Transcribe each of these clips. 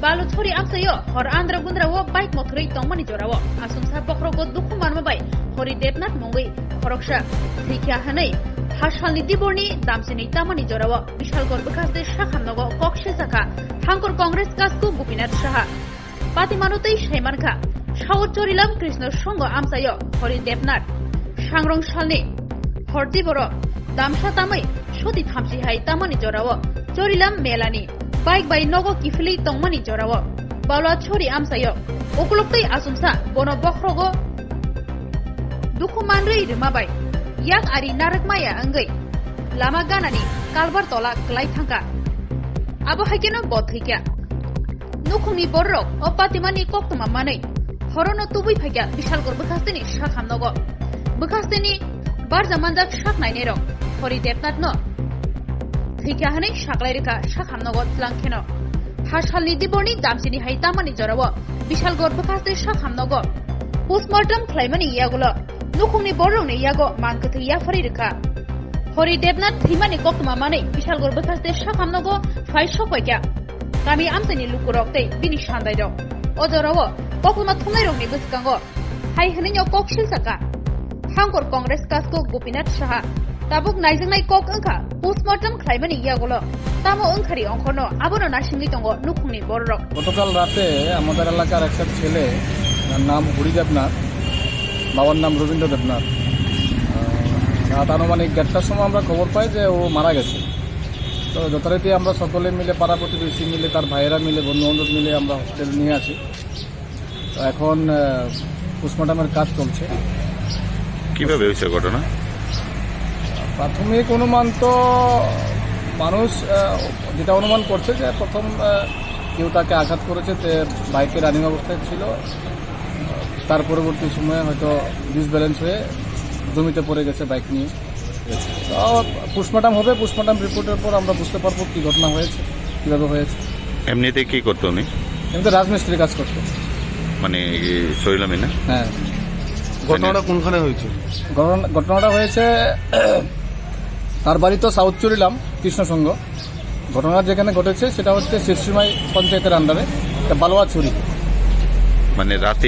Baluthori amsayo hor andra gundrawo bike mothori tongmani jorawo asumsa bokhrogo dukhu manmabai hori debnath mongui khoroksha thikya hanai Hashhalni diborni damsini tamani jorawo Bishalgor bekaste shakhamnogo kokshe zakha Hankor Congress kasku Gopinath Saha Patimanotei Shaimankha Shawot chorilam Krishna Shongo amsayo hori debnath Shangrong shalni hor diboro damsha tamai shoti thamsi hai tamani jorawo chorilam melani Bike by Nogo Kifli Tongmani Jorawo Baula Chori Amsayo Okuloktai Asumsa Bono Bokhrogo Dukumanri Rimabai Yak Ari Narakmaya Angai Lama Ganani Kalbar Tola Klai Thanka Abo Hakeno Bothika Nukumi Borok Opatimani Koktuma Manai Horono Tubi Paka Bishalgor Bukastini Shakham Nogo Bukastini Barzamandak Shak Nainero Hori Debnath no Hikahani Shaklairika Shakhamnogot Lankeno Hashhalni diborni damsini haitamani jorawo Bishalgor bekaste Shakhamnogo Postmortem Claimani Yagulo Nukumi Boroni Yago Mankati Yafaririka Hori Debnath Himani Koktuma Mani Bishalgor bekaste Shakhamnogo Fai Shokoika Kami Amsani Lukurokte Bini Shandaido Odorawo Kokuma Tunaironi Buskango Hai Haninyo Kokshil Saka Hankor Congress Kasko Gopinath Saha Tabuk Naijangnai Kok Angka Postmortem Claimani Yagulo Tamo Angkari Onkono Abono Nashingli Tongo Nukuni Borok গতকাল রাতে আমাদের এলাকার একটা ছেলে যার নাম হরি দেবনাথ বাবার নাম রবীন্দ্র দেবনাথ রাত আনুমানিক 1:30টার সময় আমরা খবর পাই যে ও মারা গেছে। তো যথারীতি আমরা সকলে মিলে পাড়া প্রতিবেশী মিলে তার ভাইয়েরা মিলে বন্ধুবান্ধব মিলে আমরা হসপিটালে নিয়ে আসি। তো এখন পোস্টমর্টমের কাজ চলছে। কিভাবে হয়েছে ঘটনা? প্রাথমিক অনুমান তো মানুষ যেটা অনুমান করছে যে প্রথম কেউ তাকে আঘাত করেছে, বাইকে রানিং অবস্থায় ছিল, তার পরবর্তী সময়ে হয়তো ডিসব্যালেন্স হয়ে জমিতে পড়ে গেছে বাইক নিয়ে। তো পোস্টমর্টম হবে, পোস্টমর্টম রিপোর্টের পর আমরা বুঝতে পারবো কি ঘটনা হয়েছে, কীভাবে হয়েছে। এমনিতে কি করতো উনি? এমনিতে রাজমিস্ত্রি কাজ করতো। মানে শরীলামি না? হ্যাঁ। ঘটনাটা কোনখানে হয়েছে? ঘটনাটা হয়েছে তার বাড়ি তো সাউথ চুরিলাম কৃষ্ণসংঘ। ঘটনা যেখানে ঘটেছে সেটা হচ্ছে শিরসিমাই পঞ্চায়েতের আন্ডারে বালোয়া চুরি। মানে রাতে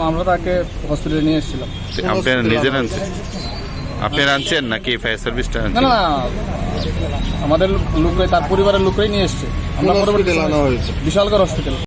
আমরা তাকে হসপিটালে নিয়ে এসেছিলাম। আপনারা নিজের আনছেন? আপনারা আনছেন নাকি ফায়ার সার্ভিসটা আনছেন? না, আমাদের লোকরাই, তার পরিবারের লোকরাই নিয়ে এসছে। আমরা পরবর্তী বিশালগড় হসপিটাল।